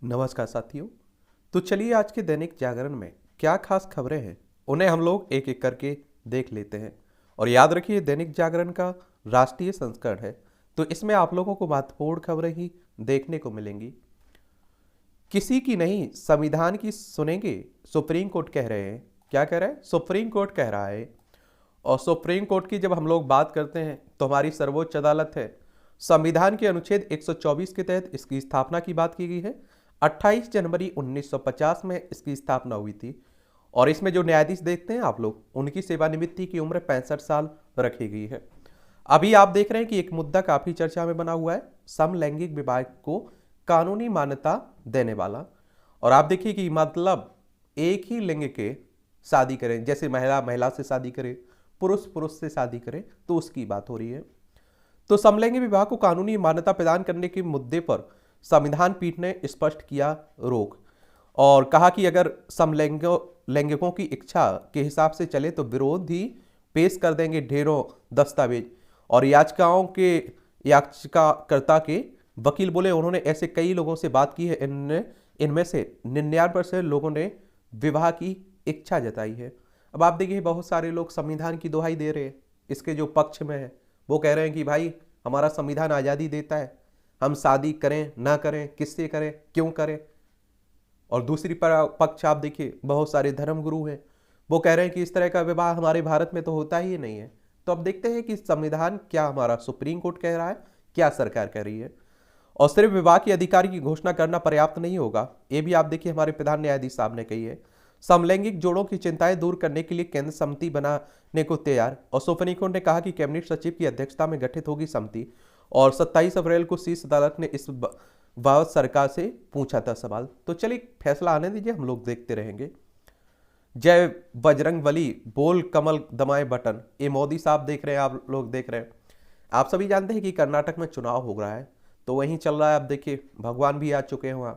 नमस्कार साथियों। तो चलिए आज के दैनिक जागरण में क्या खास खबरें हैं उन्हें हम लोग एक एक करके देख लेते हैं। और याद रखिए दैनिक जागरण का राष्ट्रीय संस्करण है, तो इसमें आप लोगों को महत्वपूर्ण खबरें ही देखने को मिलेंगी। किसी की नहीं संविधान की सुनेंगे, सुप्रीम कोर्ट कह रहे हैं। क्या कह रहा है? सुप्रीम कोर्ट कह रहा है। और सुप्रीम कोर्ट की जब हम लोग बात करते हैं तो हमारी सर्वोच्च अदालत है। संविधान के अनुच्छेद 124 के तहत इसकी स्थापना की बात की गई है। 28 जनवरी 1950 में इसकी स्थापना हुई थी। और इसमें जो न्यायाधीश देखते हैं आप लोग, उनकी सेवानिवृत्ति की उम्र 65 साल रखी गई है। अभी आप देख रहे हैं कि एक मुद्दा काफी चर्चा में बना हुआ है, समलैंगिक विवाह को कानूनी मान्यता देने वाला। और आप देखिए कि मतलब एक ही लिंग के शादी करें, जैसे महिला महिला से शादी करे, पुरुष पुरुष से शादी करे, तो उसकी बात हो रही है। तो समलैंगिक विवाह को कानूनी मान्यता प्रदान करने के मुद्दे पर संविधान पीठ ने स्पष्ट किया रोक, और कहा कि अगर समलैंगिकों की इच्छा के हिसाब से चले तो विरोध ही पेश कर देंगे ढेरों दस्तावेज। और याचिकाकर्ता के वकील बोले उन्होंने ऐसे कई लोगों से बात की है, इनमें से 99% लोगों ने विवाह की इच्छा जताई है। अब आप देखिए बहुत सारे लोग संविधान की दुहाई दे रहे हैं, इसके जो पक्ष में है वो कह रहे हैं कि भाई हमारा संविधान आज़ादी देता है, हम शादी करें ना करें, किससे करें, क्यों करें। और दूसरी पक्ष आप देखिए बहुत सारे धर्मगुरु हैं, वो कह रहे हैं कि इस तरह का विवाह हमारे भारत में तो होता ही नहीं है। तो अब देखते हैं कि संविधान क्या हमारा सुप्रीम कोर्ट कह रहा है, क्या सरकार कह रही है। और सिर्फ विवाह के अधिकार की घोषणा करना पर्याप्त नहीं होगा, ये भी आप देखिए हमारे प्रधान न्यायाधीश साहब ने कही है। समलैंगिक जोड़ों की चिंताएं दूर करने के लिए केंद्र समिति बनाने को तैयार। और सुप्रीम कोर्ट ने कहा कि कैबिनेट सचिव की अध्यक्षता में गठित होगी समिति। और 27 अप्रैल को शीर्ष अदालत ने इस बाबत सरकार से पूछा था सवाल। तो चलिए फैसला आने दीजिए, हम लोग देखते रहेंगे। जय बजरंग बली, बोल कमल दबाए बटन, ये मोदी साहब देख रहे हैं, आप लोग देख रहे हैं। आप सभी जानते हैं कि कर्नाटक में चुनाव हो रहा है, तो वहीं चल रहा है। आप देखिए भगवान भी आ चुके हैं वहां।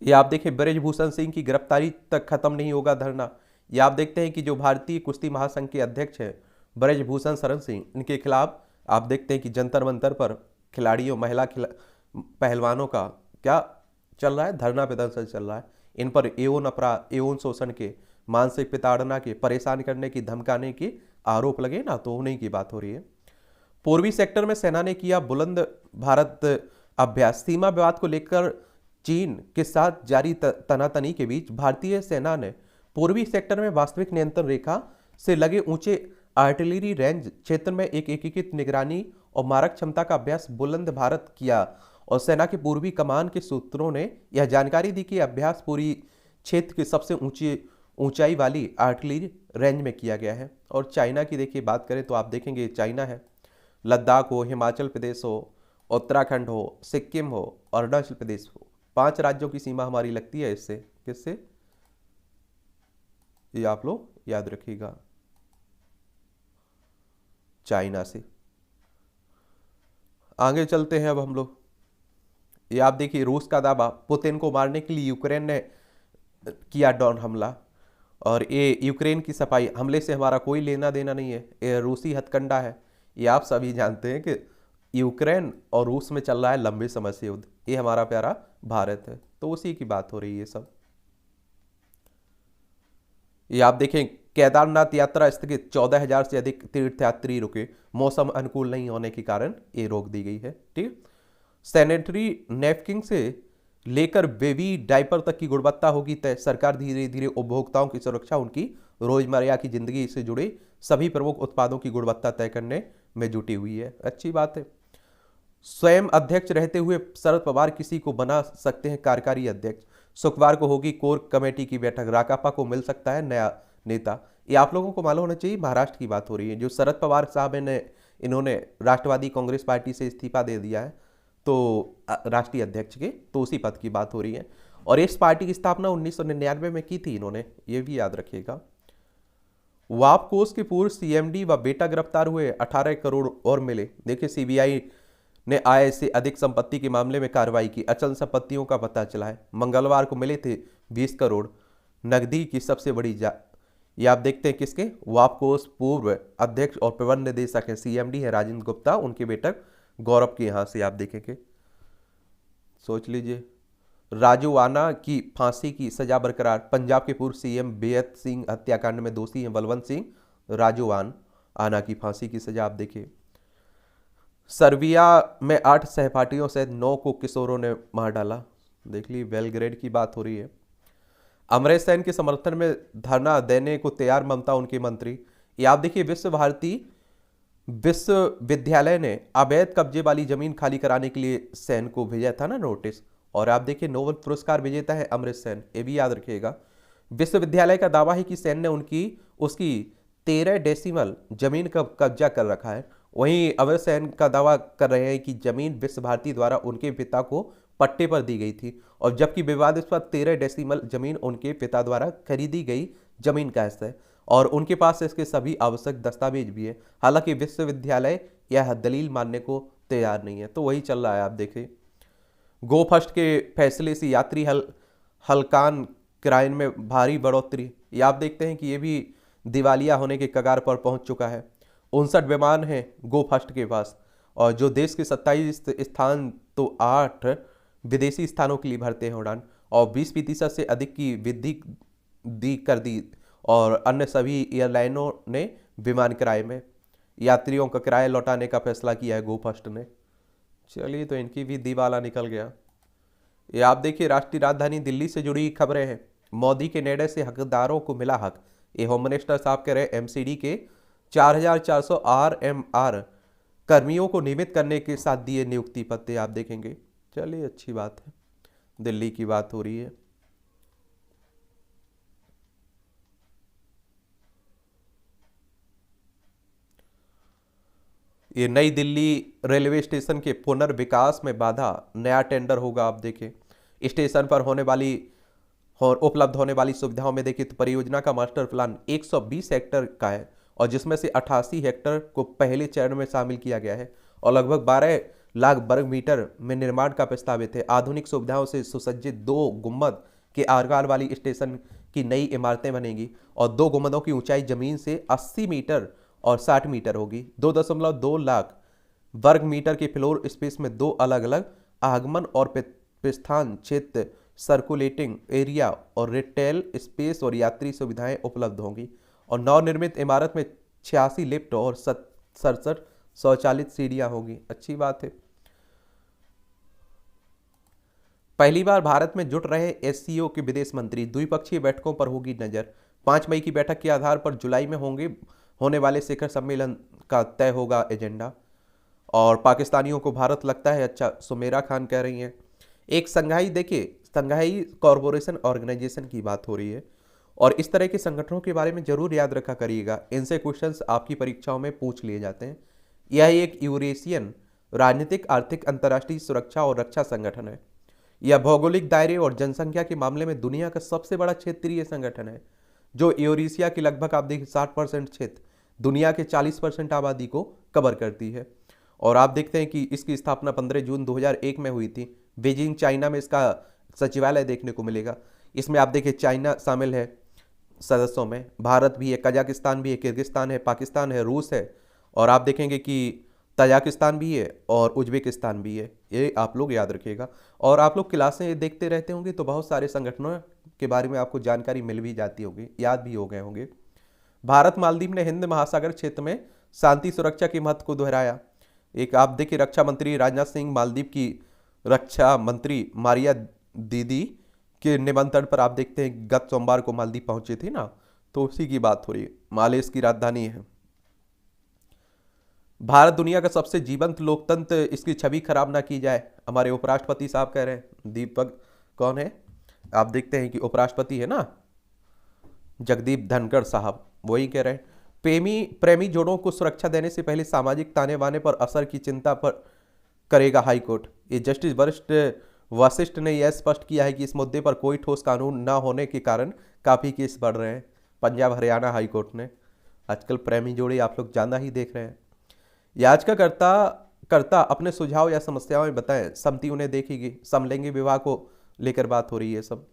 ये आप देखिए ब्रजभूषण सिंह की गिरफ्तारी तक खत्म नहीं होगा धरना। ये आप देखते हैं कि जो भारतीय कुश्ती महासंघ के अध्यक्ष हैं ब्रजभूषण शरण सिंह, इनके खिलाफ आप देखते हैं कि जंतर मंतर पर खिलाड़ियों पहलवानों का क्या चल रहा है, धरना प्रदर्शन चल रहा है। इन पर यौन अपराध, यौन शोषण के, मानसिक प्रताड़ना के, परेशान करने की, धमकाने के आरोप लगे ना, तो उन्हीं की बात हो रही है। पूर्वी सेक्टर में सेना ने किया बुलंद भारत अभ्यास। सीमा विवाद को लेकर चीन के साथ जारी तनातनी के बीच भारतीय सेना ने पूर्वी सेक्टर में वास्तविक नियंत्रण रेखा से लगे ऊंचे आर्टिलरी रेंज क्षेत्र में एक एकीकृत निगरानी और मारक क्षमता का अभ्यास बुलंद भारत किया। और सेना के पूर्वी कमान के सूत्रों ने यह जानकारी दी कि अभ्यास पूरी क्षेत्र की सबसे ऊंचाई वाली आर्टिलरी रेंज में किया गया है। और चाइना की देखिए बात करें तो आप देखेंगे चाइना है, लद्दाख हो, हिमाचल प्रदेश हो, उत्तराखंड हो, सिक्किम हो, अरुणाचल प्रदेश हो, 5 राज्यों की सीमा हमारी लगती है इससे। किससे? ये आप लोग याद रखिएगा, चाइना से। आगे चलते हैं अब हम लोग। ये आप देखिए रूस का दावा, पुतिन को मारने के लिए यूक्रेन ने किया ड्रोन हमला। और ये यूक्रेन की सफाई, हमले से हमारा कोई लेना देना नहीं है, ये रूसी हथकंडा है। ये आप सभी जानते हैं कि यूक्रेन और रूस में चल रहा है लंबे समय से युद्ध, ये हमारा प्यारा भारत है, तो उसी की बात हो रही है सब। ये आप देखें केदारनाथ यात्रा स्थगित, 14,000 से अधिक तीर्थयात्री रुके, मौसम अनुकूल नहीं होने के कारण ये रोक दी गई है। ठीक। सैनिटरी नैपकिन से लेकर बेबी डायपर तक की गुणवत्ता होगी तय। सरकार धीरे धीरे उपभोक्ताओं की सुरक्षा, उनकी रोजमर्रा की जिंदगी से जुड़े सभी प्रमुख उत्पादों की गुणवत्ता तय करने में जुटी हुई है। अच्छी बात है। स्वयं अध्यक्ष रहते हुए शरद पवार किसी को बना सकते हैं कार्यकारी अध्यक्ष। शुक्रवार को होगी कोर कमेटी की बैठक, राकापा को मिल सकता है नया नेता। ये आप लोगों को मालूम होना चाहिए, महाराष्ट्र की बात हो रही है। जो शरद पवार साहब ने, इन्होंने राष्ट्रवादी कांग्रेस पार्टी से इस्तीफा दे दिया है, तो राष्ट्रीय अध्यक्ष के, तो उसी पद की बात हो रही है। और इस पार्टी की स्थापना 1999 में की थी इन्होंने, ये भी याद रखिएगा। वाप कोष के पूर्व सीएमडी व बेटा गिरफ्तार हुए, 18 करोड़ और मिले। देखिए सीबीआई ने आय से अधिक संपत्ति के मामले में कार्रवाई की, अचल संपत्तियों का पता चला है। मंगलवार को मिले थे 20 करोड़ नकदी की सबसे बड़ी ये आप देखते हैं किसके, वापकोस पूर्व अध्यक्ष और प्रबंध निदेशक है, सीएमडी है राजेंद्र गुप्ता, उनके बेटा गौरव के यहाँ से आप देखेंगे। सोच लीजिए। राजू आना की फांसी की सजा बरकरार। पंजाब के पूर्व सीएम बेअंत सिंह हत्याकांड में दोषी हैं बलवंत सिंह राजू आना की फांसी की सजा। आप देखिए, सर्बिया में 8 सहपाठियों सहित 9 को किशोरों ने मार डाला। देख ली, बेलग्रेड की बात हो रही है। अमरेश सेन के समर्थन में धरना देने को तैयार ममता उनके मंत्री। ये आप देखिए, विश्व भारती विश्वविद्यालय ने अवैध कब्जे वाली जमीन खाली कराने के लिए सेन को भेजा था ना नोटिस। और आप देखिए, नोबेल पुरस्कार विजेता है अमरेश सेन, ये भी याद रखिएगा। विश्वविद्यालय का दावा है कि सेन ने उसकी 13 डेसिमल जमीन का कब्जा कर रखा है। वहीं अमरेश सेन का दावा कर रहे हैं कि जमीन विश्व भारती द्वारा उनके पिता को पट्टे पर दी गई थी, और जबकि विवादास्पद 13 डेसिमल जमीन उनके पिता द्वारा खरीदी गई जमीन का हिस्सा है और उनके पास इसके सभी आवश्यक दस्तावेज भी है। हालांकि विश्वविद्यालय यह दलील मानने को तैयार नहीं है। तो वही चल रहा है। आप देखिए, गो फर्स्ट के फैसले से यात्री हल्कान किराए में भारी बढ़ोतरी। ये आप देखते हैं कि ये भी दिवालिया होने के कगार पर पहुंच चुका है। 59 विमान हैं गो फर्स्ट के पास, और जो देश के 27 स्थान तो 8 विदेशी स्थानों के लिए भरते हैं उड़ान, और 20% से अधिक की वृद्धि कर दी। और अन्य सभी एयरलाइनों ने विमान किराए में यात्रियों का किराया लौटाने का फैसला किया है गो फर्स्ट ने। चलिए, तो इनकी भी दिवाला निकल गया। ये आप देखिए, राष्ट्रीय राजधानी दिल्ली से जुड़ी खबरें हैं। मोदी के निर्णय से हकदारों को मिला हक। ये होम मिनिस्टर साहब कह रहे, एमसीडी के 4400 आरएमआर कर्मियों को नियमित करने के साथ दिए नियुक्ति पत्र। आप देखेंगे। चलिए, अच्छी बात है, दिल्ली की बात हो रही है। ये नई दिल्ली रेलवे स्टेशन के पुनर्विकास में बाधा, नया टेंडर होगा। आप देखें, स्टेशन पर होने वाली और उपलब्ध होने वाली सुविधाओं में देखिए तो परियोजना का मास्टर प्लान 120 हेक्टेयर का है, और जिसमें से 88 हेक्टेयर को पहले चरण में शामिल किया गया है, और लगभग 12 लाख वर्ग मीटर में निर्माण का प्रस्तावित है। आधुनिक सुविधाओं से सुसज्जित 2 गुंबद के आकार वाली स्टेशन की नई इमारतें बनेंगी, और 2 गुंबदों की ऊंचाई जमीन से 80 मीटर और 60 मीटर होगी। 2.2 लाख वर्ग मीटर के फ्लोर स्पेस में 2 अलग अलग आगमन और प्रस्थान क्षेत्र, सर्कुलेटिंग एरिया और रिटेल स्पेस और यात्री सुविधाएं उपलब्ध होंगी। और नवनिर्मित इमारत में 86 लिफ्ट और 67 स्वचालित सीढ़ियां होंगी। अच्छी बात है। पहली बार भारत में जुट रहे एससीओ के विदेश मंत्री, द्विपक्षीय बैठकों पर होगी नजर। 5 मई की बैठक के आधार पर जुलाई में होने वाले शिखर सम्मेलन का तय होगा एजेंडा। और पाकिस्तानियों को भारत लगता है अच्छा, सुमेरा खान कह रही हैं। एक संघाई, देखिए, संघाई कॉरपोरेशन ऑर्गेनाइजेशन की बात हो रही है, और इस तरह के संगठनों के बारे में जरूर याद रखा करिएगा। इनसे क्वेश्चंस आपकी परीक्षाओं में पूछ लिए जाते हैं। यह एक यूरेशियन राजनीतिक, आर्थिक, अंतर्राष्ट्रीय सुरक्षा और रक्षा संगठन है। यह भौगोलिक दायरे और जनसंख्या के मामले में दुनिया का सबसे बड़ा क्षेत्रीय संगठन है, जो यूरेशिया की लगभग आप देखिए 60% क्षेत्र, दुनिया के 40% आबादी को कवर करती है। और आप देखते हैं कि इसकी स्थापना 15 जून 2001 में हुई थी। बीजिंग, चाइना में इसका सचिवालय देखने को मिलेगा। इसमें आप देखिए चाइना शामिल है सदस्यों में, भारत भी है, कजाकिस्तान भी है, किर्गिस्तान है, पाकिस्तान है, रूस है, और आप देखेंगे कि तजाकिस्तान भी है और उज्बेकिस्तान भी है। ये आप लोग याद रखिएगा। और आप लोग क्लासें देखते रहते होंगे तो बहुत सारे संगठनों के बारे में आपको जानकारी मिल भी जाती होगी, याद भी हो गए होंगे। भारत मालदीव ने हिंद महासागर क्षेत्र में शांति सुरक्षा के महत्व को दोहराया। एक आप देखिए, रक्षा मंत्री राजनाथ सिंह मालदीव की रक्षा मंत्री मारिया दीदी के निमंत्रण पर आप देखते हैं गत सोमवार को मालदीव पहुंचे थे ना, तो उसी की बात हो रही है। मालेस की राजधानी है। भारत दुनिया का सबसे जीवंत लोकतंत्र, इसकी छवि खराब ना की जाए, हमारे उपराष्ट्रपति साहब कह रहे हैं। दीपक कौन है, आप देखते हैं कि उपराष्ट्रपति है ना, जगदीप धनखड़ साहब, वही कह रहे हैं। प्रेमी जोड़ों को सुरक्षा देने से पहले सामाजिक ताने बाने पर असर की चिंता पर करेगा हाईकोर्ट। ये जस्टिस वशिष्ठ ने यह स्पष्ट किया है कि इस मुद्दे पर कोई ठोस कानून न होने के कारण काफ़ी केस बढ़ रहे हैं। पंजाब हरियाणा हाईकोर्ट ने, आजकल प्रेमी जोड़े आप लोग ज़्यादा ही देख रहे हैं। याचिकाकर्ता अपने सुझाव या समस्याएं बताएं, समिति उन्हें देखेगी। समलैंगिक विवाह को लेकर बात हो रही है सब।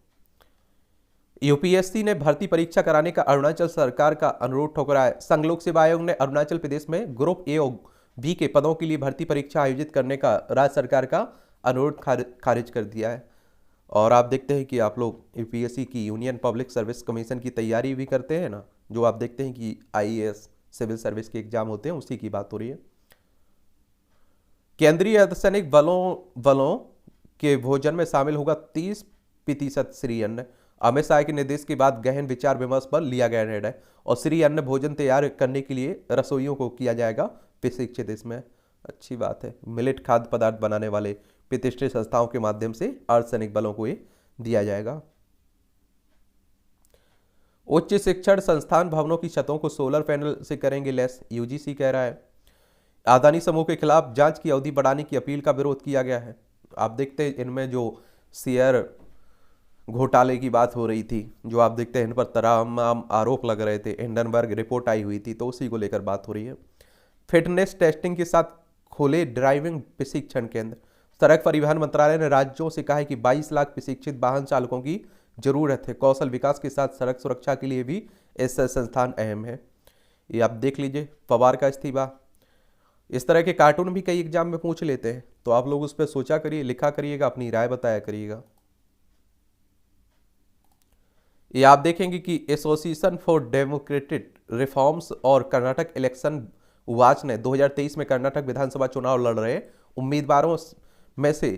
यूपीएससी ने भर्ती परीक्षा कराने का अरुणाचल सरकार का अनुरोध ठुकराया। संघ लोक सेवा आयोग ने अरुणाचल प्रदेश में ग्रुप ए और बी के पदों के लिए भर्ती परीक्षा आयोजित करने का राज्य सरकार का अनुरोध खारिज कर दिया है। और आप देखते हैं कि आप लोग यूपीएससी की यूनियन पब्लिक सर्विस कमीशन की तैयारी भी करते हैं ना, जो आप देखते हैं कि आईएएस सिविल सर्विस के एग्जाम होते हैं, उसी की बात हो रही है। केंद्रीय अर्धसैनिक बलों के भोजन में शामिल होगा 30% श्री अन्न। अमित शाह के निर्देश के बाद गहन विचार विमर्श पर लिया गया निर्णय। और श्री अन्न भोजन तैयार करने के लिए रसोइयों को किया जाएगा प्रशिक्षित। इसमें अच्छी बात है, मिलेट खाद्य पदार्थ बनाने वाले प्रतिष्ठित संस्थाओं के माध्यम से अर्धसैनिक बलों को ये दिया जाएगा। उच्च शिक्षण संस्थान भवनों की छतों को सोलर पैनल से करेंगे लैस, यूजीसी कह रहा है। अदानी समूह के खिलाफ जांच की अवधि बढ़ाने की अपील का विरोध किया गया है। आप देखते हैं इनमें जो शेयर घोटाले की बात हो रही थी, जो आप देखते हैं इन पर तमाम आरोप लग रहे थे, हिंडनबर्ग रिपोर्ट आई हुई थी, तो उसी को लेकर बात हो रही है। फिटनेस टेस्टिंग के साथ खोले ड्राइविंग प्रशिक्षण केंद्र। सड़क परिवहन मंत्रालय ने राज्यों से कहा है कि 22 लाख प्रशिक्षित वाहन चालकों की जरूरत है। कौशल विकास के साथ सड़क सुरक्षा के लिए भी ऐसा संस्थान अहम है। ये आप देख लीजिए, पवार का इस्तीफा। इस तरह के कार्टून भी कई एग्जाम में पूछ लेते हैं, तो आप लोग उस पर सोचा करिए, लिखा करिएगा, अपनी राय बताया करिएगा। ये आप देखेंगे कि एसोसिएशन फॉर डेमोक्रेटिक रिफॉर्म्स और कर्नाटक इलेक्शन वॉच ने 2023 में कर्नाटक विधानसभा चुनाव लड़ रहे उम्मीदवारों में से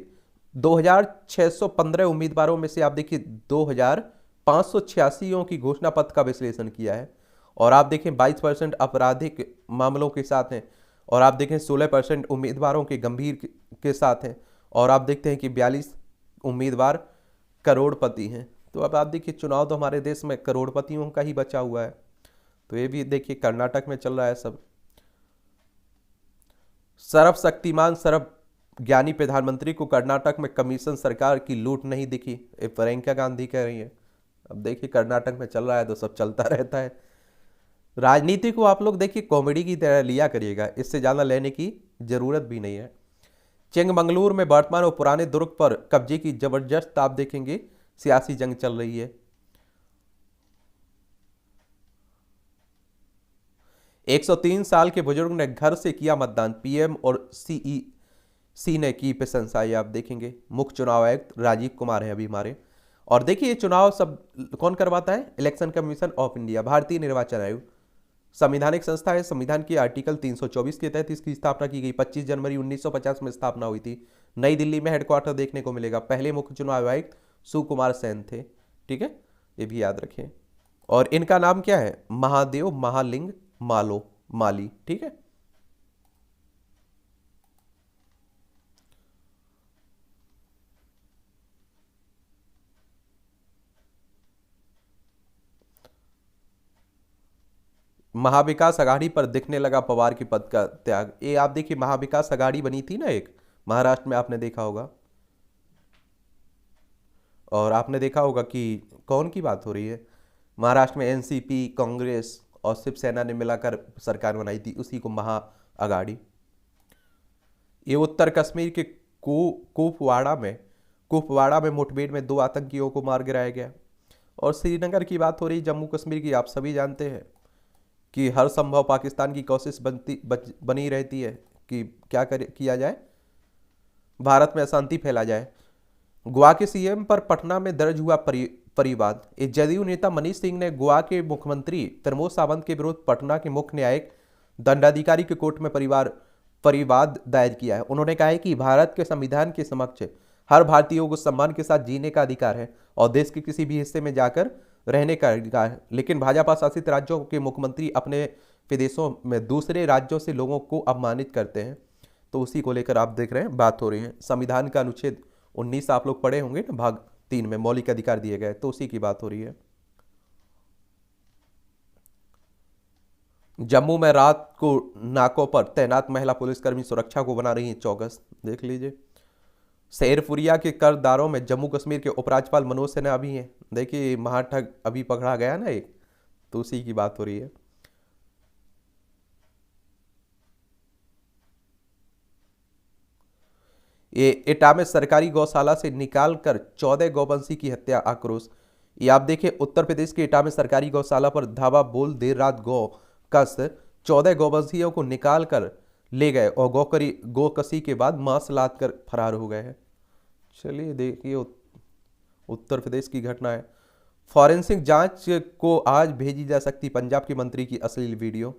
2615 उम्मीदवारों में से आप देखिए 2586 की घोषणा पत्र का विश्लेषण किया है। और आप देखें 22% आपराधिक मामलों के साथ हैं। और आप देखें 16% उम्मीदवारों के गंभीर के साथ हैं। और आप देखते हैं कि 42 उम्मीदवार करोड़पति हैं। तो अब आप देखिए, चुनाव तो हमारे देश में करोड़पतियों का ही बचा हुआ है। तो ये भी देखिए कर्नाटक में चल रहा है सब। सर्वशक्तिमान सर्व ज्ञानी प्रधानमंत्री को कर्नाटक में कमीशन सरकार की लूट नहीं दिखी, ये प्रियंका गांधी कह रही है। अब देखिए कर्नाटक में चल रहा है तो सब चलता रहता है। राजनीति को आप लोग देखिए कॉमेडी की तरह लिया करिएगा, इससे ज़्यादा लेने की जरूरत भी नहीं है। चिंगमंगलूर में वर्तमान और पुराने दुर्ग पर कब्जे की जबरदस्त आप देखेंगे सियासी जंग चल रही है। 103 साल के बुजुर्ग ने घर से किया मतदान, पीएम और सीईसी ने की प्रशंसा। ये आप देखेंगे मुख्य चुनाव आयुक्त राजीव कुमार है अभी हमारे। और देखिए ये चुनाव सब कौन करवाता है? इलेक्शन कमीशन ऑफ इंडिया, भारतीय निर्वाचन आयोग, संवैधानिक संस्था है। संविधान के आर्टिकल 324 के तहत इसकी स्थापना की गई। 25 जनवरी 1950 में स्थापना हुई थी। नई दिल्ली में हेडक्वार्टर देखने को मिलेगा। पहले मुख्य चुनाव आयुक्त सुकुमार सेन थे। ठीक है, ये भी याद रखें। और इनका नाम क्या है? महादेव महालिंग माली। ठीक है, महाविकास अघाड़ी पर दिखने लगा पवार की पद का त्याग। ये आप देखिए महाविकास अघाड़ी बनी थी ना एक, महाराष्ट्र में, आपने देखा होगा। और आपने देखा होगा कि कौन की बात हो रही है, महाराष्ट्र में एनसीपी, कांग्रेस और शिवसेना ने मिलाकर सरकार बनाई थी, उसी को महा अघाड़ी। ये उत्तर कश्मीर के कुपवाड़ा में मुठभेड़ में 2 आतंकियों को मार गिराया गया। और श्रीनगर की बात हो रही, जम्मू कश्मीर की। आप सभी जानते हैं कि हर संभव पाकिस्तान की कोशिश बनी रहती है कि क्या किया जाए, भारत में अशांति फैला जाए। गोवा के सीएम पर पटना में दर्ज हुआ परिवाद। जदयू नेता मनीष सिंह ने गोवा के मुख्यमंत्री प्रमोद सावंत के विरुद्ध पटना के मुख्य न्यायिक दंडाधिकारी के कोर्ट में परिवाद दायर किया है। उन्होंने कहा है कि भारत के संविधान के समक्ष हर भारतीयों को सम्मान के साथ जीने का अधिकार है और देश के किसी भी हिस्से में जाकर रहने का अधिकार है। लेकिन भाजपा शासित राज्यों के मुख्यमंत्री अपने प्रदेशों में दूसरे राज्यों से लोगों को अपमानित करते हैं। तो उसी को लेकर आप देख रहे हैं बात हो रही है। संविधान का अनुच्छेद 19 आप लोग पढ़े होंगे ना, भाग 3 में मौलिक अधिकार दिए गए, तो उसी की बात हो रही है। जम्मू में रात को नाकों पर तैनात महिला पुलिसकर्मी सुरक्षा को बना रही हैं चौकस। देख लीजिए। शेरपुरिया के करदारों में जम्मू कश्मीर के उपराज्यपाल मनोज सिन्हा भी हैं। देखिए महाठग अभी पकड़ा गया ना एक, तो उसी की बात हो रही है। ये एटा में सरकारी गौशाला से निकालकर 14 गौवंशी की हत्या, आक्रोश। ये आप देखिए उत्तर प्रदेश के एटा में सरकारी गौशाला पर धावा बोल देर रात गौकस 14 गौवंशियों को निकाल कर ले गए और गौकसी के बाद मांस लाद कर फरार हो गए हैं। चलिए देखिए उत्तर प्रदेश की घटना है। फॉरेंसिक जांच को आज भेजी जा सकती पंजाब के मंत्री की अश्लील वीडियो।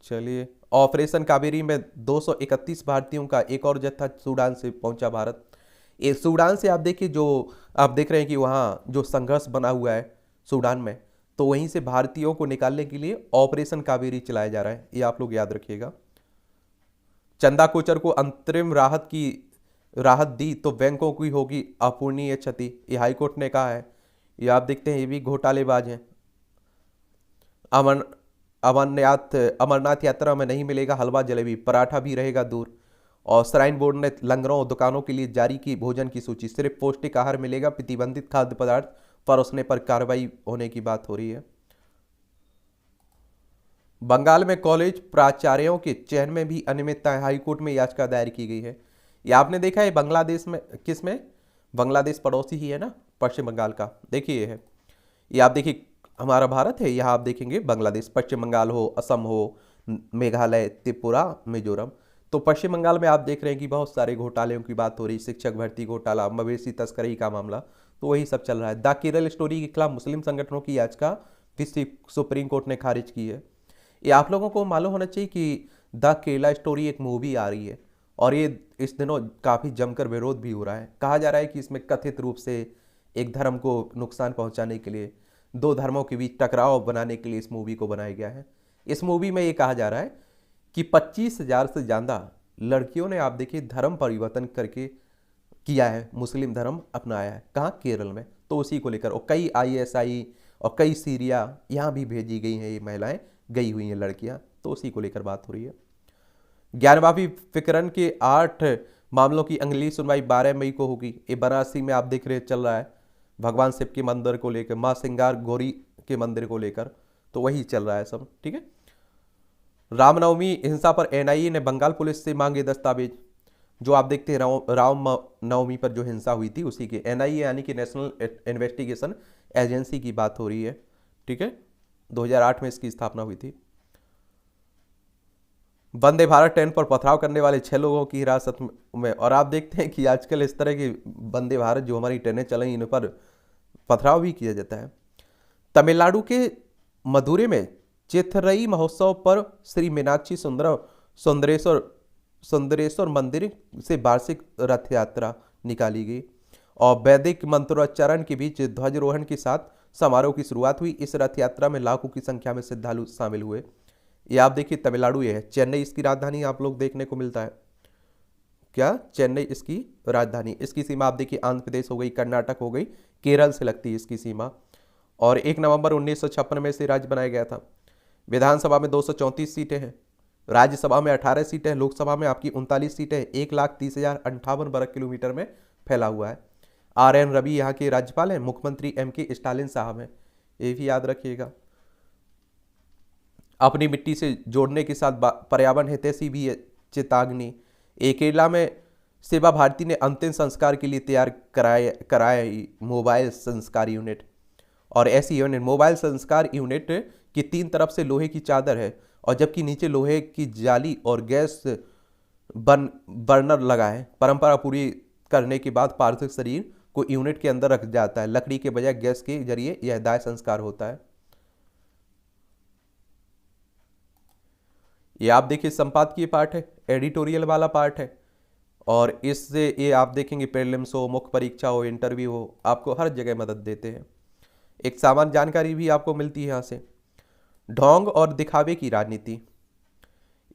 चलिए, ऑपरेशन कावेरी में 231 भारतीयों का एक और जत्था सूडान से पहुंचा भारत। ये सूडान से आप देखिए, जो आप देख रहे हैं कि वहाँ जो संघर्ष बना हुआ है सूडान में, तो वहीं से भारतीयों को निकालने के लिए ऑपरेशन कावेरी चलाया जा रहा है, ये आप लोग याद रखिएगा। चंदा कोचर को अंतरिम राहत दी तो बैंकों की होगी अपूरणीय क्षति, ये हाईकोर्ट ने कहा है। ये आप देखते हैं, ये भी घोटालेबाज हैं। अमर अमरनाथ यात्रा में नहीं मिलेगा हलवा जलेबी, पराठा भी रहेगा दूर। और श्राइन बोर्ड ने लंगरों और दुकानों के लिए जारी की भोजन की सूची, सिर्फ पौष्टिक आहार मिलेगा, प्रतिबंधित खाद्य पदार्थ परोसने पर कार्रवाई होने की बात हो रही है। बंगाल में कॉलेज प्राचार्यों के चयन में भी अनियमितता, हाईकोर्ट में याचिका दायर की गई है। ये आपने देखा है बांग्लादेश में, किस में, बांग्लादेश पड़ोसी ही है ना पश्चिम बंगाल का। देखिए ये है, ये आप देखिए हमारा भारत है, यहाँ आप देखेंगे बांग्लादेश, पश्चिम बंगाल हो, असम हो, मेघालय, त्रिपुरा, मिजोरम। तो पश्चिम बंगाल में आप देख रहे हैं कि बहुत सारे घोटालों की बात हो रही, शिक्षक भर्ती घोटाला, मवेशी तस्करी का मामला, तो वही सब चल रहा है। द केरल स्टोरी के खिलाफ मुस्लिम संगठनों की याचिका भी सुप्रीम कोर्ट ने खारिज की है। ये आप लोगों को मालूम होना चाहिए कि द केरला स्टोरी एक मूवी आ रही है और ये इस दिनों काफ़ी जमकर विरोध भी हो रहा है। कहा जा रहा है कि इसमें कथित रूप से एक धर्म को नुकसान पहुंचाने के लिए, दो धर्मों के बीच टकराव बनाने के लिए इस मूवी को बनाया गया है। इस मूवी में ये कहा जा रहा है कि 25,000 से ज़्यादा लड़कियों ने आप देखिए धर्म परिवर्तन करके किया है, मुस्लिम धर्म अपनाया है। कहाँ? केरल में। तो उसी को लेकर और कई ISI और कई सीरिया यहाँ भी भेजी गई हैं, ये महिलाएं गई हुई हैं लड़कियाँ, तो उसी को लेकर बात हो रही है। ज्ञानवापी प्रकरण के 8 मामलों की अगली सुनवाई 12 मई को होगी। ये वाराणसी में आप देख रहे चल रहा है, भगवान शिव के मंदिर को लेकर, माँ सिंगार गौरी के मंदिर को लेकर, तो वही चल रहा है सब, ठीक है। रामनवमी हिंसा पर NIA ने बंगाल पुलिस से मांगे दस्तावेज। जो आप देखते हैं राम नवमी पर जो हिंसा हुई थी उसी के NIA यानी कि नेशनल इन्वेस्टिगेशन एजेंसी की बात हो रही है, ठीक है। 2008 में इसकी स्थापना हुई थी। वंदे भारत ट्रेन पर पथराव करने वाले 6 लोगों की हिरासत में। और आप देखते हैं कि आजकल इस तरह की वंदे भारत जो हमारी ट्रेनें चल रही इन पर पथराव भी किया जाता है। तमिलनाडु के मदुरै में चिथरई महोत्सव पर श्री मीनाक्षी सुंदरेश्वर मंदिर से वार्षिक रथ यात्रा निकाली गई और वैदिक मंत्रोच्चारण के बीच ध्वजारोहण के साथ समारोह की शुरुआत हुई। इस रथ यात्रा में लाखों की संख्या में श्रद्धालु शामिल हुए। ये आप देखिए तमिलनाडु ये है, चेन्नई इसकी राजधानी आप लोग देखने को मिलता है। क्या? चेन्नई इसकी राजधानी। इसकी सीमा आप देखिए आंध्र प्रदेश हो गई, कर्नाटक हो गई, केरल से लगती है इसकी सीमा। और 1 नवंबर 1956 में से राज्य बनाया गया था। विधानसभा में 234 सीटें हैं, राज्यसभा में 18 सीटें हैं, लोकसभा में आपकी 39 सीटें हैं। 1,30,058 वर्ग किलोमीटर में फैला हुआ है। RN रवि यहाँ के राज्यपाल हैं, मुख्यमंत्री MK स्टालिन साहब हैं, ये भी याद रखिएगा। अपनी मिट्टी से जोड़ने के साथ पर्यावरण हितैषी भी है चेतावनी। केरला में सेवा भारती ने अंतिम संस्कार के लिए तैयार कराया मोबाइल संस्कार यूनिट। और ऐसी यूनिट, मोबाइल संस्कार यूनिट की 3 तरफ से लोहे की चादर है और जबकि नीचे लोहे की जाली और गैस बर्नर लगा है। परंपरा पूरी करने के बाद पार्थिव शरीर को यूनिट के अंदर रख जाता है। लकड़ी के बजाय गैस के जरिए यह दाह संस्कार होता है। ये आप देखिए संपादकीय पार्ट है, एडिटोरियल वाला पार्ट है। और इससे ये आप देखेंगे प्रीलिम्स हो, मुख्य परीक्षा हो, इंटरव्यू हो, आपको हर जगह मदद देते हैं। एक सामान्य जानकारी भी आपको मिलती है यहाँ से। ढोंग और दिखावे की राजनीति।